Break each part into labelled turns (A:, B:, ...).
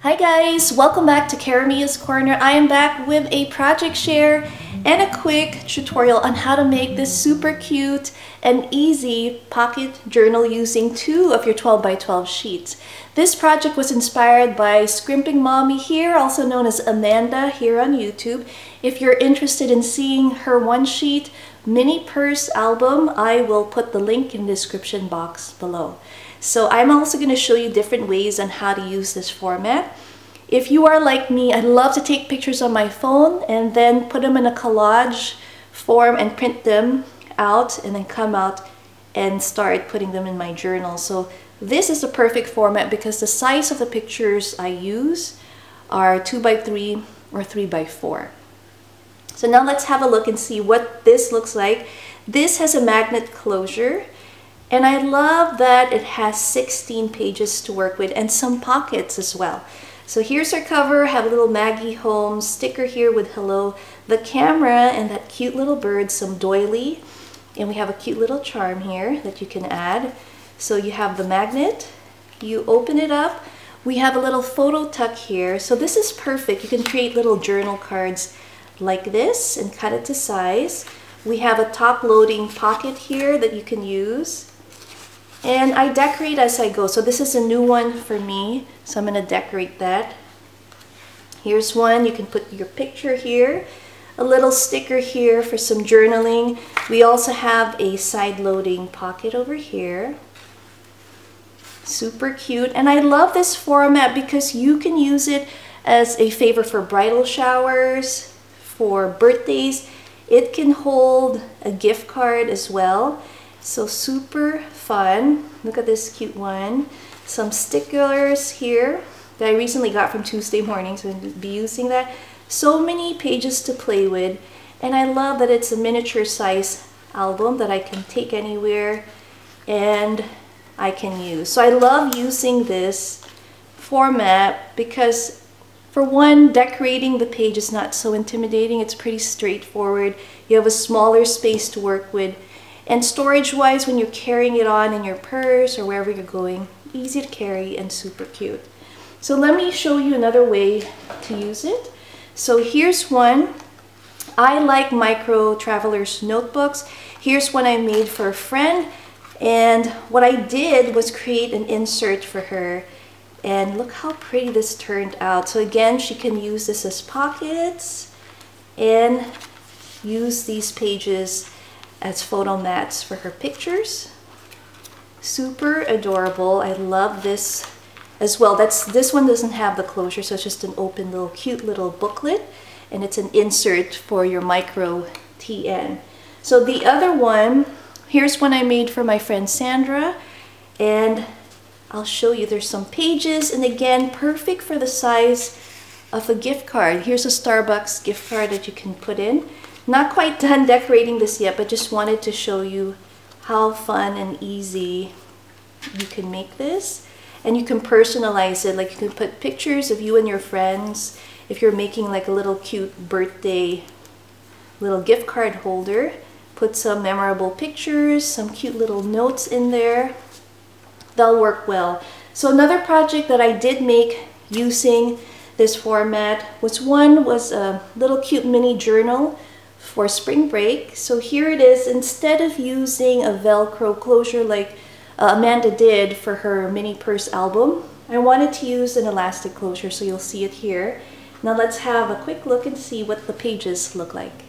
A: Hi guys, welcome back to Karamia's Corner. I am back with a project share and a quick tutorial on how to make this super cute and easy pocket journal using 2 of your 12 by 12 sheets. This project was inspired by Scrimping Mommy here, also known as Amanda here on YouTube. If you're interested in seeing her one sheet mini purse album, I will put the link in the description box below. So I'm also going to show you different ways on how to use this format. If you are like me, I love to take pictures on my phone and then put them in a collage form and print them out and then come out and start putting them in my journal. So this is the perfect format because the size of the pictures I use are 2 by 3 or 3 by 4. So now let's have a look and see what this looks like. This has a magnet closure. And I love that it has 16 pages to work with and some pockets as well. So here's our cover. I have a little Maggie Holmes sticker here with hello, the camera, and that cute little bird, some doily. And we have a cute little charm here that you can add. So you have the magnet, you open it up. We have a little photo tuck here. So this is perfect. You can create little journal cards like this and cut it to size. We have a top loading pocket here that you can use. And I decorate as I go. So this is a new one for me. So I'm going to decorate that. Here's one. You can put your picture here. A little sticker here for some journaling. We also have a side loading pocket over here. Super cute. And I love this format because you can use it as a favor for bridal showers, for birthdays. It can hold a gift card as well. So super fun. Look at this cute one. Some stickers here that I recently got from Tuesday morning, so I'm going to be using that. So many pages to play with, and I love that it's a miniature size album that I can take anywhere and I can use. So I love using this format because, for one, decorating the page is not so intimidating. It's pretty straightforward. You have a smaller space to work with. And storage-wise, when you're carrying it on in your purse or wherever you're going, easy to carry and super cute. So let me show you another way to use it. So here's one. I like micro traveler's notebooks. Here's one I made for a friend. And what I did was create an insert for her. And look how pretty this turned out. So again, she can use this as pockets and use these pages as photo mats for her pictures. Super adorable. I love this as well. This one doesn't have the closure, so it's just an open little cute little booklet, and it's an insert for your micro TN. So the other one, here's one I made for my friend Sandra, and I'll show you. There's some pages, and again, perfect for the size of a gift card. Here's a Starbucks gift card that you can put in. Not quite done decorating this yet, but just wanted to show you how fun and easy you can make this. And you can personalize it. Like, you can put pictures of you and your friends. If you're making like a little cute birthday little gift card holder, put some memorable pictures, some cute little notes in there. They'll work well. So another project that I did make using this format was a little cute mini journal for spring break. So here it is. Instead of using a Velcro closure like Amanda did for her mini purse album, I wanted to use an elastic closure, so you'll see it here. Now let's have a quick look and see what the pages look like.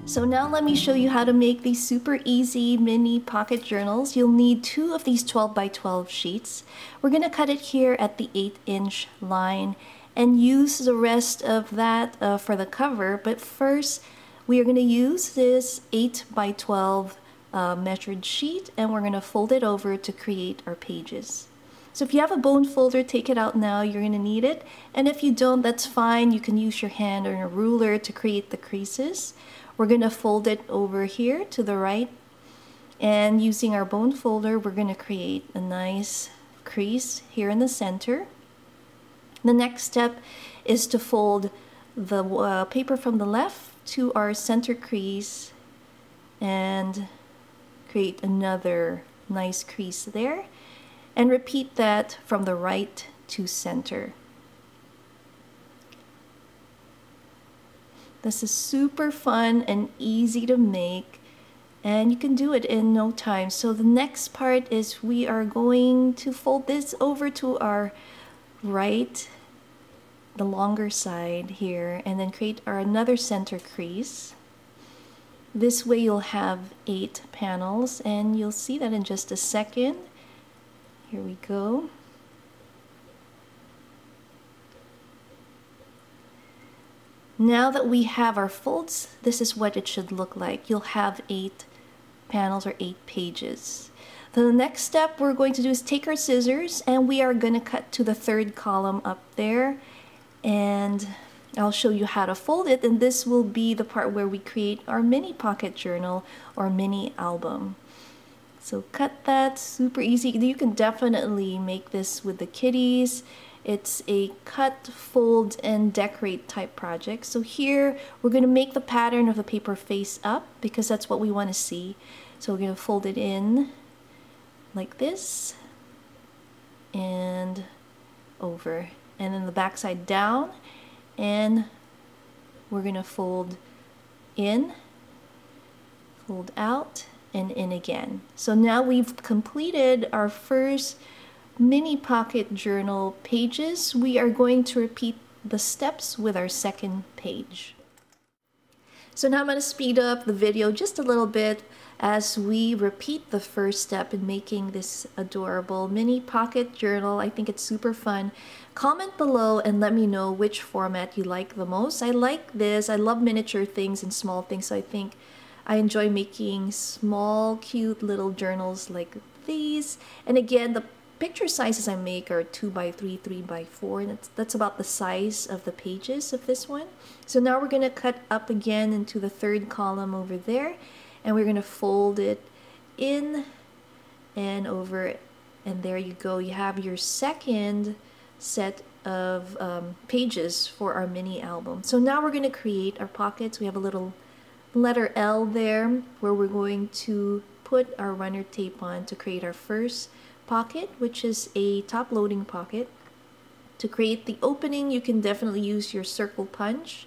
A: So now let me show you how to make these super easy mini pocket journals. You'll need 2 of these 12 by 12 sheets. We're going to cut it here at the 8-inch line, and use the rest of that for the cover. But first, we are going to use this 8 by 12 measured sheet, and we're going to fold it over to create our pages. So if you have a bone folder, take it out now. You're going to need it. And if you don't, that's fine. You can use your hand or a ruler to create the creases. We're going to fold it over here to the right. And using our bone folder, we're going to create a nice crease here in the center. The next step is to fold the paper from the left to our center crease and create another nice crease there. And repeat that from the right to center. This is super fun and easy to make, and you can do it in no time. So the next part is we are going to fold this over to our right, the longer side here, and then create our another center crease. This way you'll have 8 panels, and you'll see that in just a second. Here we go. Now that we have our folds, this is what it should look like. You'll have 8 panels or 8 pages. The next step we're going to do is take our scissors, and we are going to cut to the 3rd column up there, and I'll show you how to fold it, and this will be the part where we create our mini pocket journal or mini album. So cut that, super easy. You can definitely make this with the kiddies. It's a cut, fold, and decorate type project. So here we're going to make the pattern of the paper face up because that's what we want to see. So we're going to fold it in like this and over, and then the back side down, and we're going to fold in, fold out, and in again. So now we've completed our first mini pocket journal pages. We are going to repeat the steps with our second page. So now I'm going to speed up the video just a little bit as we repeat the first step in making this adorable mini pocket journal. I think it's super fun. Comment below and let me know which format you like the most. I like this. I love miniature things and small things, so I think I enjoy making small, cute little journals like these. And again, the picture sizes I make are 2 by 3, 3 by 4, and that's about the size of the pages of this one. So now we're going to cut up again into the 3rd column over there, and we're going to fold it in and over, and there you go. You have your second set of pages for our mini album. So now we're going to create our pockets. We have a little letter L there where we're going to put our runner tape on to create our first pocket, which is a top loading pocket. To create the opening, you can definitely use your circle punch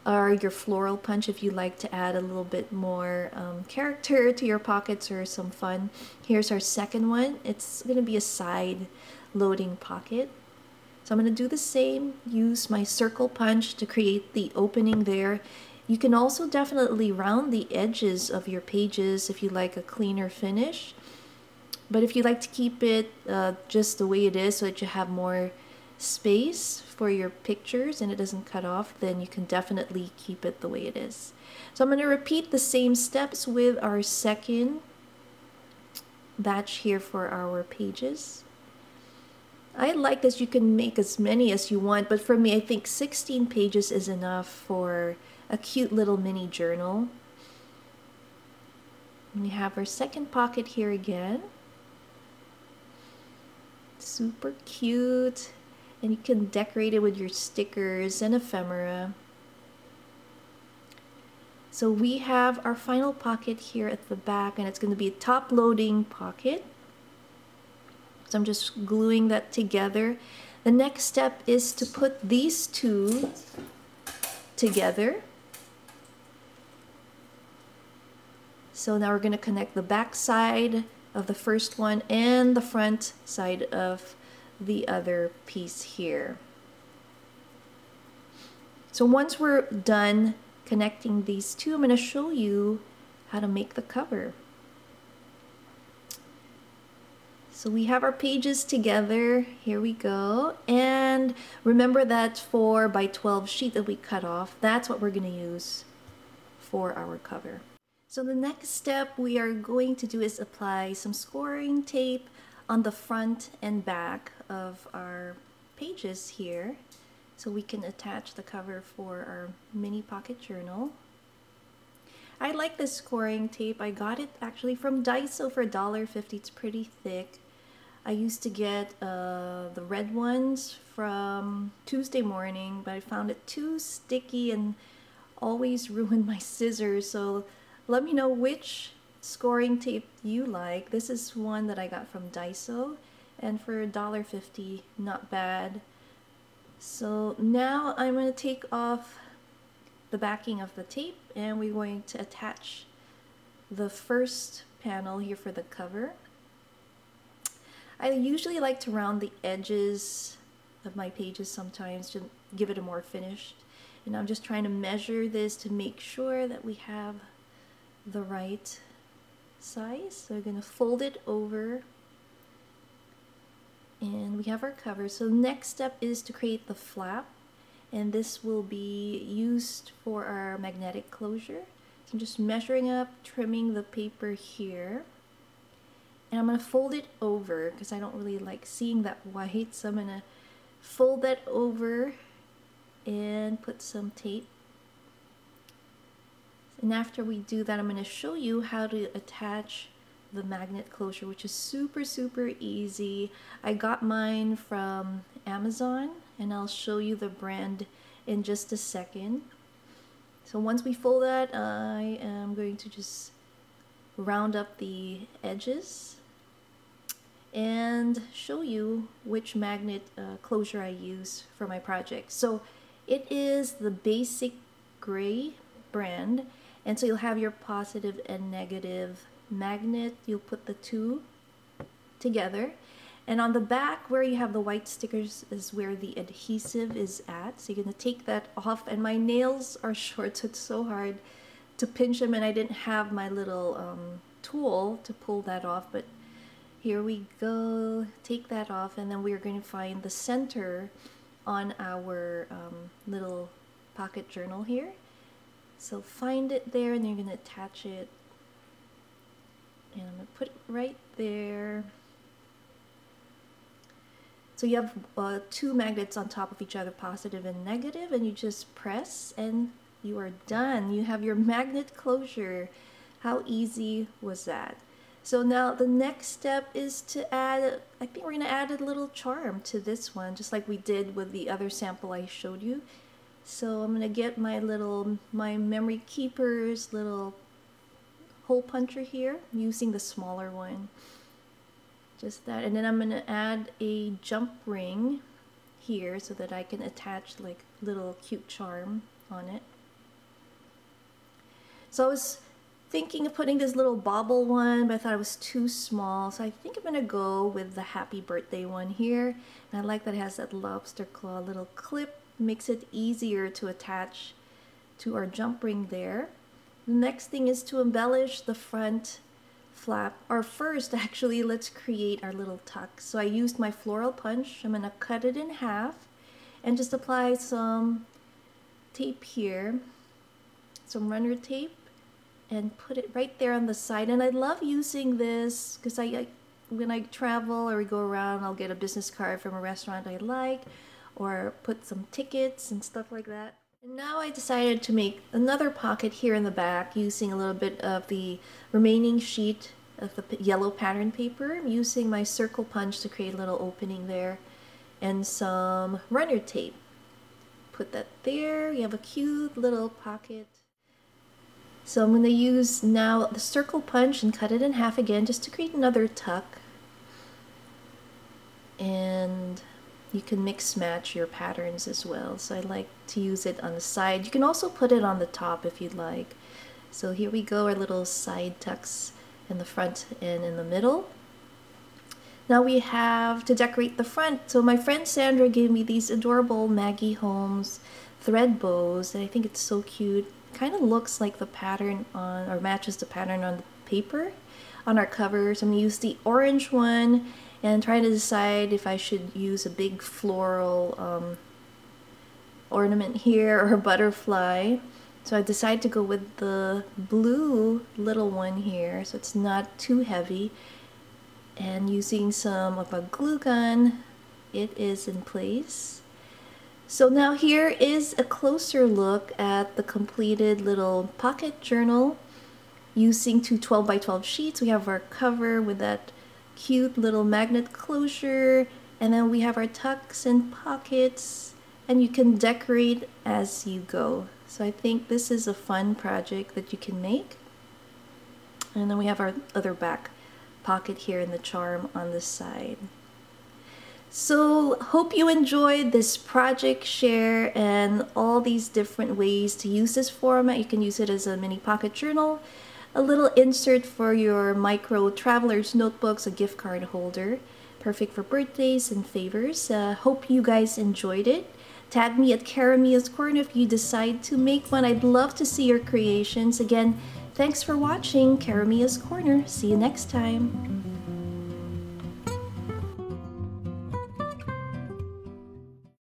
A: or your floral punch if you like to add a little bit more character to your pockets or some fun. Here's our second one. It's going to be a side loading pocket. So I'm going to do the same, use my circle punch to create the opening there. You can also definitely round the edges of your pages if you like a cleaner finish. But if you like to keep it just the way it is so that you have more space for your pictures and it doesn't cut off, then you can definitely keep it the way it is. So I'm going to repeat the same steps with our second batch here for our pages. I like this. You can make as many as you want, but for me, I think 16 pages is enough for a cute little mini journal. And we have our second pocket here again. Super cute, and you can decorate it with your stickers and ephemera. So we have our final pocket here at the back, and it's going to be a top loading pocket. So I'm just gluing that together. The next step is to put these two together. So now we're going to connect the back side of the first one and the front side of the other piece here. So once we're done connecting these two, I'm going to show you how to make the cover. So we have our pages together. Here we go. And remember that 4 by 12 sheet that we cut off, that's what we're going to use for our cover. So the next step we are going to do is apply some scoring tape on the front and back of our pages here, so we can attach the cover for our mini pocket journal. I like this scoring tape. I got it actually from Daiso for $1.50. It's pretty thick. I used to get the red ones from Tuesday Morning, but I found it too sticky and always ruined my scissors. So let me know which scoring tape you like. This is one that I got from Daiso, and for $1.50, not bad. So now I'm going to take off the backing of the tape, and we're going to attach the first panel here for the cover. I usually like to round the edges of my pages sometimes to give it a more finished. And I'm just trying to measure this to make sure that we have the right size. So we're going to fold it over, and we have our cover. So the next step is to create the flap. And this will be used for our magnetic closure. So I'm just measuring up, trimming the paper here. And I'm going to fold it over because I don't really like seeing that white. So I'm going to fold that over and put some tape. And after we do that, I'm going to show you how to attach the magnet closure, which is super easy. I got mine from Amazon, and I'll show you the brand in just a second. So once we fold that, I am going to just round up the edges and show you which magnet closure I use for my project. So it is the basic gray brand, and so you'll have your positive and negative magnet. You'll put the two together, and on the back where you have the white stickers is where the adhesive is at. So you're going to take that off, and my nails are short, so it's so hard to pinch them, and I didn't have my little tool to pull that off, but here we go. Take that off, and then we're going to find the center on our little pocket journal here. So find it there, and you're going to attach it. And I'm going to put it right there. So you have two magnets on top of each other, positive and negative, and you just press and you are done. You have your magnet closure. How easy was that? So now the next step is to add, I think we're going to add a little charm to this one, just like we did with the other sample I showed you. So I'm going to get my Memory Keepers little hole puncher here, using the smaller one. Just that, and then I'm going to add a jump ring here so that I can attach like little cute charm on it. So I was thinking of putting this little bobble one, but I thought it was too small, so I think I'm going to go with the happy birthday one here. And I like that it has that lobster claw little clip, makes it easier to attach to our jump ring there. The next thing is to embellish the front flap. Or first, actually, let's create our little tuck. So I used my floral punch. I'm going to cut it in half and just apply some tape here, some runner tape, and put it right there on the side. And I love using this because when I travel or we go around, I'll get a business card from a restaurant I like, or put some tickets and stuff like that. And now I decided to make another pocket here in the back using a little bit of the remaining sheet of the yellow pattern paper. I'm using my circle punch to create a little opening there, and some runner tape. Put that there. You have a cute little pocket. So I'm going to use now the circle punch and cut it in half again just to create another tuck. And you can mix match your patterns as well. So I like to use it on the side. You can also put it on the top if you'd like. So here we go, our little side tucks in the front and in the middle. Now we have to decorate the front. So my friend Sandra gave me these adorable Maggie Holmes thread bows, and I think it's so cute. Kind of looks like the pattern on, or matches the pattern on the paper on our cover. So I'm going to use the orange one and trying to decide if I should use a big floral ornament here or a butterfly. So I decided to go with the blue little one here, so it's not too heavy. And using some of a glue gun, it is in place. So now here is a closer look at the completed little pocket journal. Using two 12 by 12 sheets, we have our cover with that cute little magnet closure, and then we have our tucks and pockets, and you can decorate as you go. So I think this is a fun project that you can make. And then we have our other back pocket here and the charm on the side. So hope you enjoyed this project share and all these different ways to use this format. You can use it as a mini pocket journal, a little insert for your micro traveler's notebooks, a gift card holder, perfect for birthdays and favors. Hope you guys enjoyed it. Tag me at Karamia's Corner if you decide to make one. I'd love to see your creations. Again, thanks for watching Karamia's Corner. See you next time.